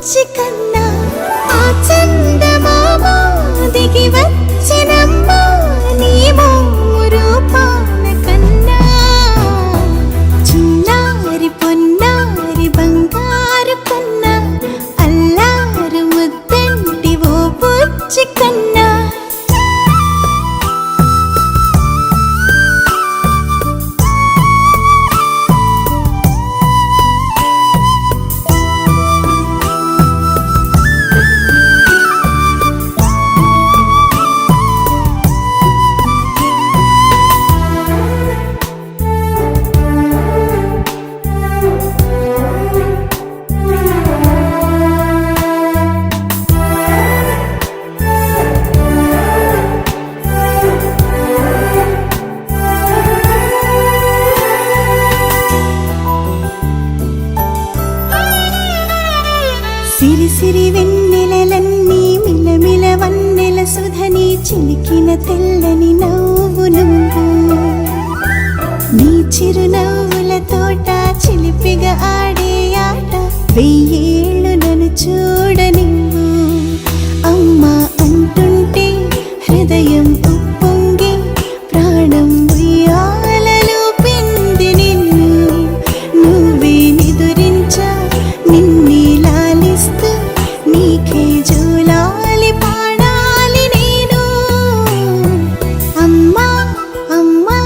బుచ్చి కన్నా ఆ చందమామ దిగి వచ్చినమ్మ నీ రూపాల కన్నా చిన్నారి పొన్నారి బంగారు కన్నా అల్లారు ముద్దంటి ఓ బుచ్చి కన్నా సిరి సిరి వెన్నెలలన్నీ మిలమిల వన్నెల సుధని చిలికిన తెల్లని నవ్వు నువ్వు నీ చిరునవ్వుల తోట చిలిపిగా ఆడే ఆట వెయ్యేళ్ళు నన్ను చూడనివ్వు అమ్మా అంటుంటే హృదయం ఉప్పొంగి ప్రాణం ఉయ్యాలలో పిండి నిన్ను నువ్వే నిదురించా నిన్నే లాలిస్తూ నీకే జూలాలి పాడాలి నేను అమ్మా అమ్మా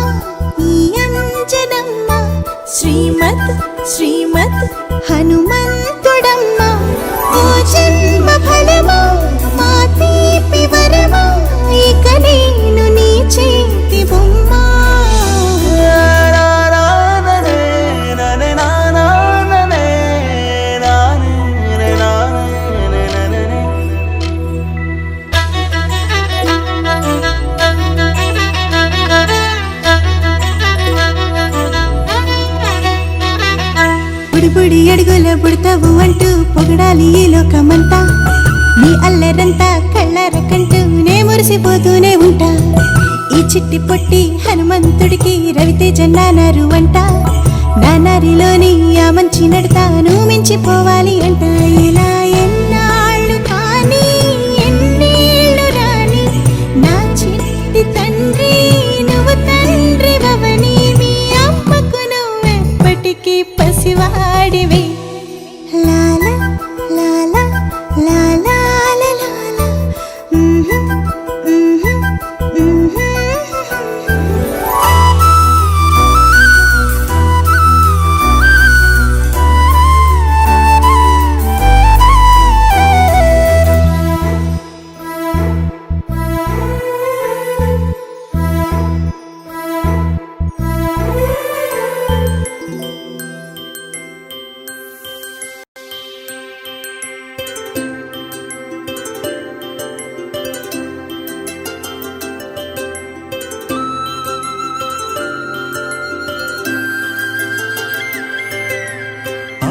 ఈ అంజనమ్మ శ్రీమత్ శ్రీమత్ హనుమంతుడమ్మ ఓ జన్మ ఫలమా మా తీపి వరమా ఇక నేను నీ చేతి బొమ్మ బుడి అడుగుల బుడతావు అంటూ పొగడాలి ఈ లోకమంతా నీ అల్లరంతా కళ్ళారకంటూనే మురిసిపోతూనే ఉంటా ఈ చిట్టి పొట్టి హనుమంతుడికి రవితేజ నానారు అంట నానారిలోని ఆ మంచి నడతాను మించిపోవాలి అంట ఇలా ఎన్నాళ్ళు కానీ ఎన్నేళ్ళు రాని నా చిట్టి తండ్రి నువ్వు తండ్రి భవని మీ అమ్మకు నువ్వెప్పటికీ పసివాడివి లాలా లాలా లాలా లాలా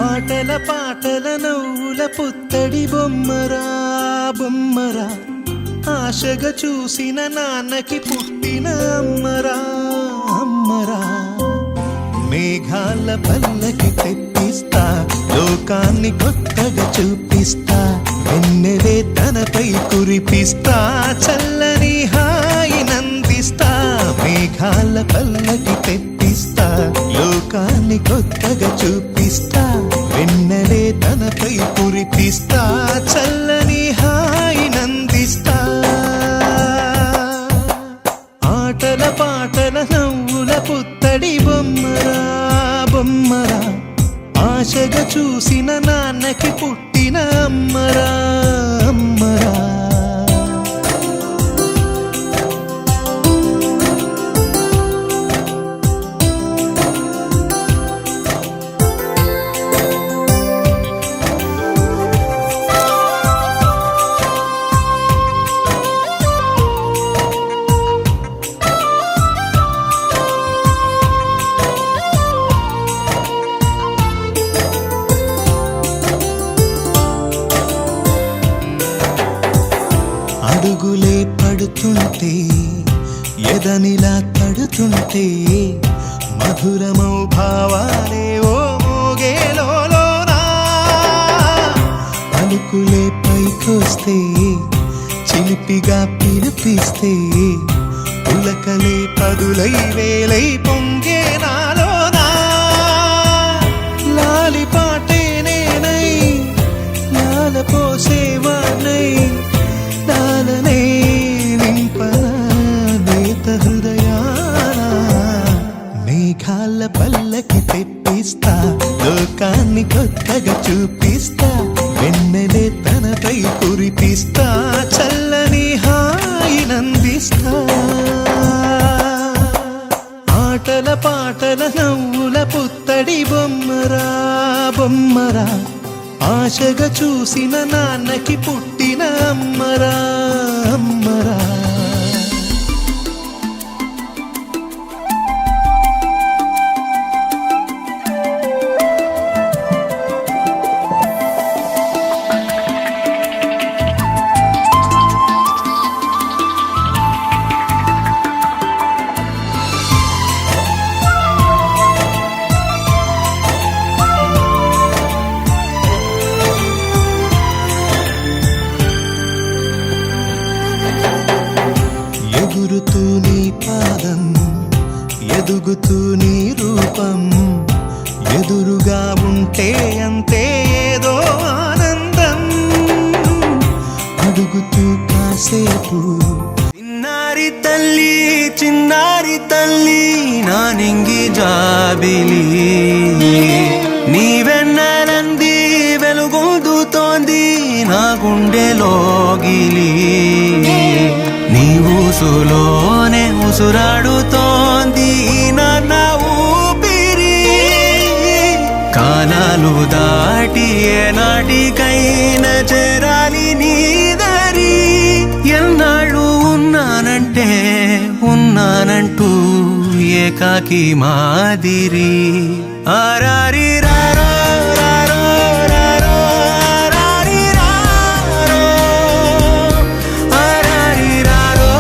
ఆటల పాటల నవ్వుల పుత్తడి బొమ్మరా బొమ్మరా ఆశగా చూసిన నాన్నకి పుట్టిన అమ్మరా అమ్మరా మేఘాల పల్లకి తెప్పిస్తా లోకాన్ని కొత్తగా చూపిస్తా వెన్నెలే తనపై కురిపిస్తా చల్లని హాయి నందిస్తా మేఘాల పల్లకి తెప్పిస్తా లోకాన్ని కొత్తగా చూపిస్తా వెన్నెలే తనపై కురిపిస్తా చల్లని హాయి నందిస్తా ఆటల పాటల నవ్వుల పుత్తడి బొమ్మరా బొమ్మరా ఆశగా చూసిన నాన్నకి పుట్టిన అమ్మరా అమ్మరా అడుగులే పడుతుంటే ఎదనిలా తడుతుంటే మధురమౌ భావాలే ఓ మోగేలోనా చినుకులే పైకొస్తే చిలిపిగా పిలిపిస్తే పులకలే పదులై వేలై పొంగే నాలోనా లాలి పాటే నేనై లాల పోసేవాణ్ణై లాలనే నింపనా నేత హృదయాన మేఘాల పల్లకి తెప్పిస్తా లోకాన్ని కొత్తగా చూపిస్తా వెన్నెలే తనపై కురిపిస్తా చల్లని హాయినందిస్తా ఆటల పాటల నవ్వుల పుత్తడి బొమ్మరా బొమ్మరా ఆశగా చూసిన నాన్నకి పుట్టిన అమ్మరా అమ్మరా ఎగురుతూ నీ పాదం ఎదుగుతూ నీ రూపం ఎదురుగా ఉంటే అంతే ఏదో ఆనందం అడుగుతూ కాసేపు చిన్నారి తల్లి నా నింగి జాబిలి నీ వెన్నెలంది వెలుగొందుతోంది నా గుండెలోగిలి నీ ఊసులోనే ఉసురాడుతోంది నాన్న ఊపిరి కాలాలు దాటి ఏనాటికైనా చేరాలి నీ దరి ఎన్నాళ్ళు ఉన్నానంటూ ఏకాకి మాదిరి ఆరారి రారో రారో రారో ఆరారి రారో ఆరారి రారో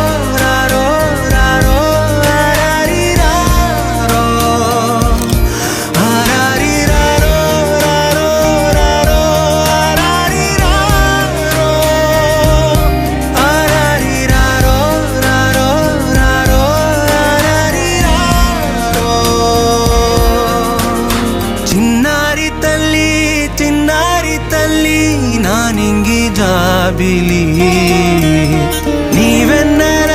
రారో రారో ఆరారి రారో ఆరారి రారో రారో రారో ఆరారి రారో ఆరారి రారో రారో రారో ఆరారి రారో చిన్నారి తల్లి నా నింగి జాబిలి నీవెన్నర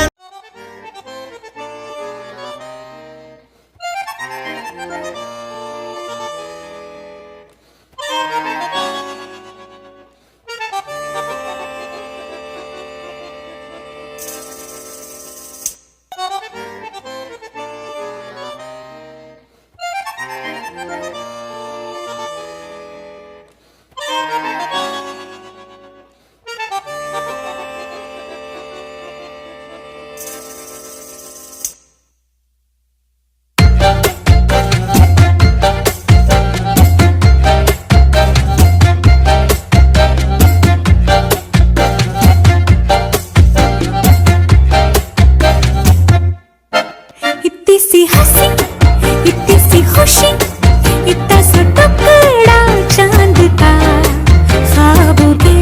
इतनी सी खुशी इतना सा टुकड़ा चांद का ख्वाबों के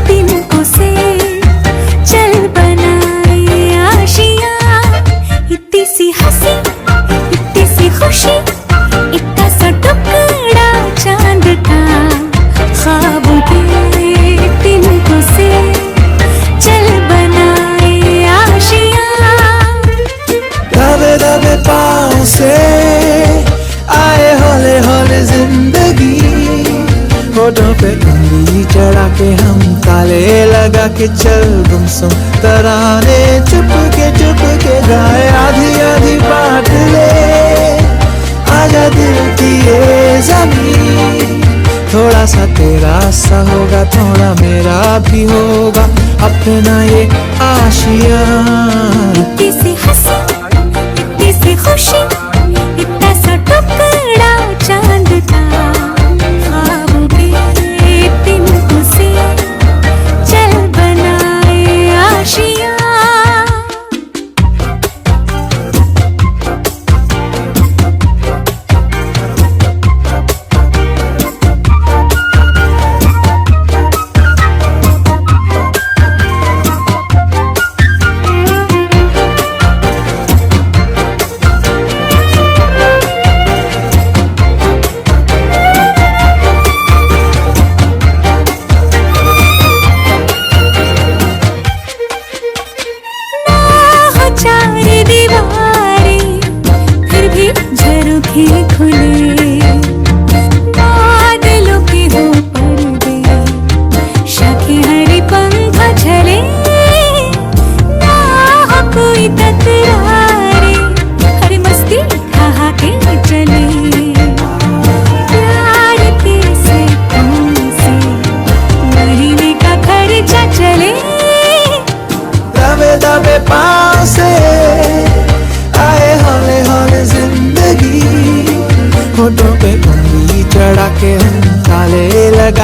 तिनकों से चल बनाए आशियाँ इतनी सी हंसी इतनी सी खुशी इतना सा टुकड़ा चांद का ख्वाबों के तिनकों से चल बनाए आशियाँ दबे पाँव से आए हौले हौले जिंदगी होठों पे उंगली चढ़ा के हम ताले लगा के चल गुमसुम तराने चुप के गाए आधी आधी बात ले आजा दिल की ये ज़मीन थोड़ा सा तेरा सा होगा थोड़ा मेरा भी होगा अपना ये आशियाँ इतनी सी हंसी इतनी सी खुशी इतना सा टुकड़ा चांद का ख्वाबों के तिनकों से चल बनाए आशियाँ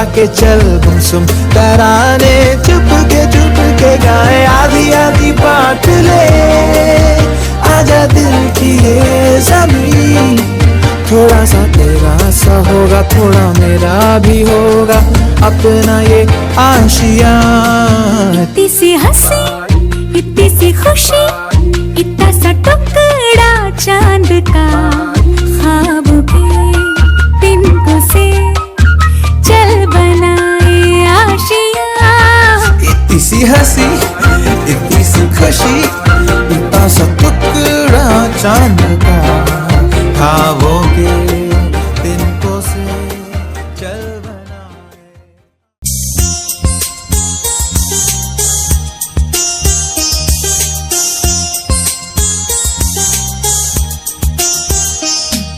लगा के चल गुमसुम तराने चुप के गाए आधी आधी बात ले आजा दिल की ये ज़मीं थोड़ा सा तेरा सा होगा थोड़ा मेरा भी होगा अपना ये आशियाँ इतनी सी हंसी इतनी सी खुशी इतना सा टुकड़ा चांद का ख्वाब के तिनको से चल बनाए आशियाँ इतनी सी हंसी इतनी सी खुशी इतना सा टुकड़ा चांद का ख्वाबों के तिनको से चल बनाए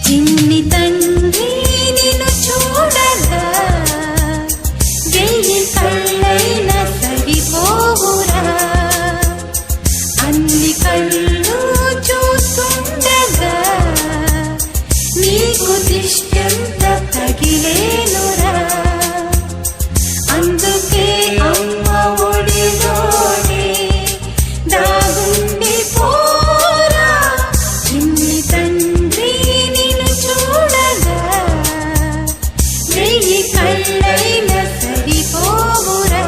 చిన్ని తండ్రి నిన్ను చూడగా వెయ్యి కళ్ళైన సరిపోవురా అన్ని కళ్ళు చూస్తుండగా నీకు దిష్టంత తగిలేనురా అందుకే అమ్మ ఒడిలోనే దాగుండి పోరా చిన్ని తండ్రి నిన్ను చూడగా వెయ్యి కళ్ళైన సరిపోవురా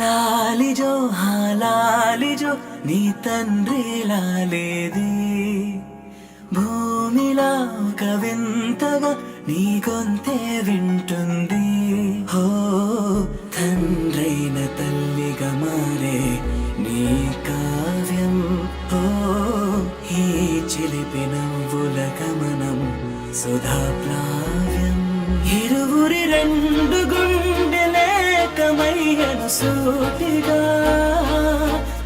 లాలిజో లాలిజో నీ తండ్రి లాలేది భూమిలా ఒక వింతగా నీ గొంతే వింటుంది హో తండ్రైన తల్లిగా మారే నీ కావ్యం హో ఈ చిలిపి నవ్వుల గమనం సుధా ప్లావ్యం ఇరువురి రెండు గుండెలేకమయ్యను సూటిగా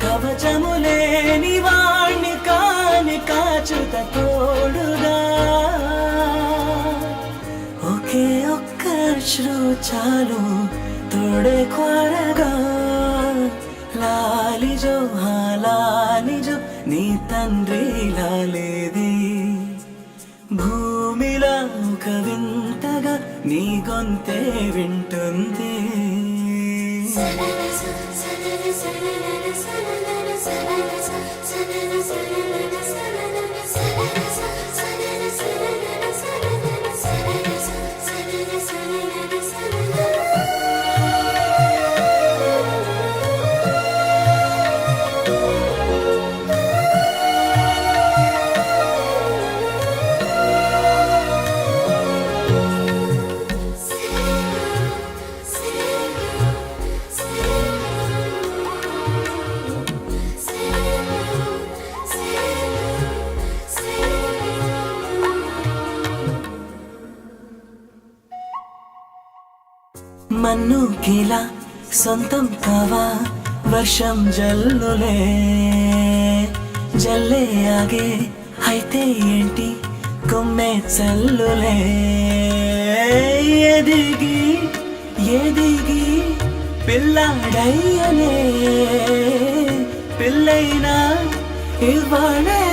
కవచములేని వాణ్ణి కాని కాచుత తోడుగా ఒకే ఒక్క శ్రు చాలు తోడే క్వారగా లాలిజో లాలిజో నీ తండ్రి లాలేది భూమిలా ఒక వింతగా నీ గొంతే వింటుంది మన్నుకిలా సొంతం కావా వర్షం జల్లులే జల్లే ఆగే అయితే ఏంటి కొమ్మే చల్లులే ఎదిగి ఎదిగి పిల్లాడయ్యనే పిల్లైనా ఇవ్వాడే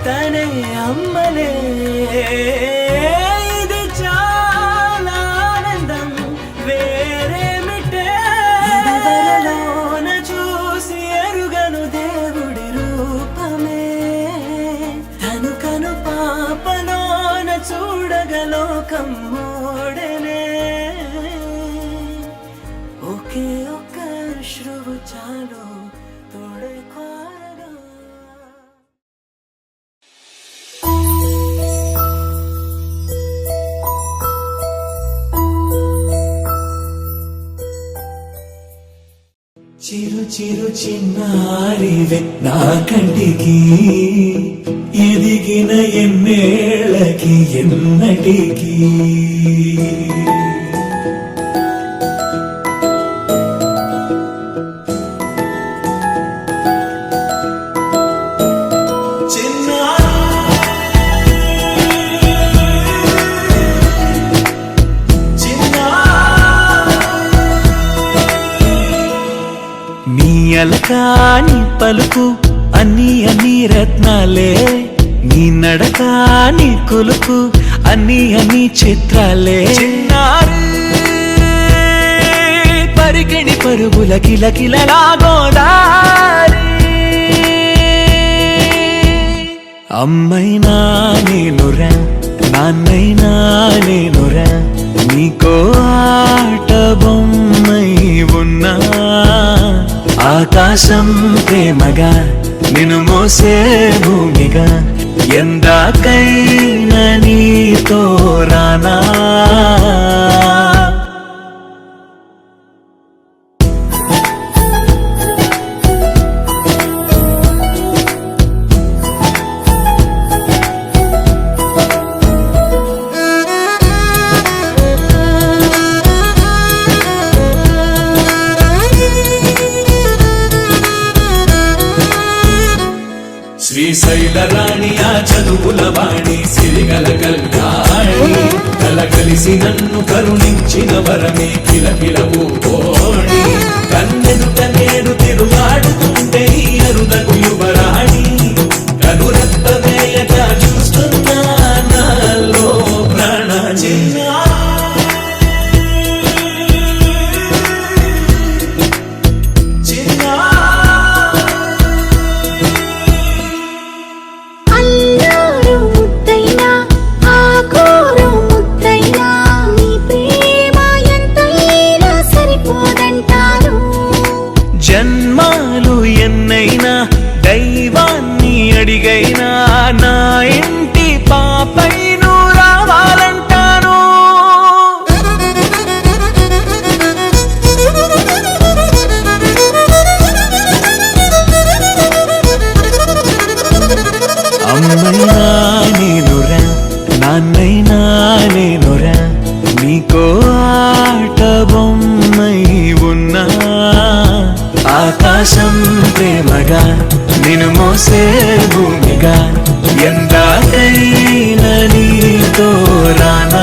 తనే అమ్మలే ఇది చాలా ఆనందం వేరేమిటే చూసి ఎరుగను దేవుడి రూపమే తను కను పాపలోన చూడగలోకం మోడనే ఒకే ఒక్క శ్రువు చాలు తోడే క్వారగా చిరు చిరు చిన్నారివే నా కంటికి ఎదిగిన ఎన్నేళ్ళకి ఎన్నటికి అలకాని పలుకు అన్ని అన్ని రత్నాలే నీ నడక నీ కొలుకు అన్ని అన్ని చిత్రాలే పరికిణి పరుగుల కిలకిలలాగోదారి అమ్మైనా నేనురా నాన్నైనా నేనురా నీకో ఆట బొమ్మై ఉన్నా ఆకాశం ప్రేమగా నిన్ను మోసే భూమిగా ఎందాకైనా నీతో రానా శ్రీశైల రాణి ఆ చదువుల వాణి సిరిగల కల్యాణి కలగలిసి నన్ను కరుణించిన వరమే కిలకిలవు కోణి కన్నెదుట నేడు తిరుగాడుతుంటే ఈ అరుదకు యువరాణి కనురెప్ప వేయక చూస్తున్నా నాలో ప్రాణ సరిపోదంటారు ఇంకో ఆట బొమ్మై ఉన్నా ఆకాశం ప్రేమగా నిన్ను మోసే భూమిగా ఎందాకైనా నీతో రానా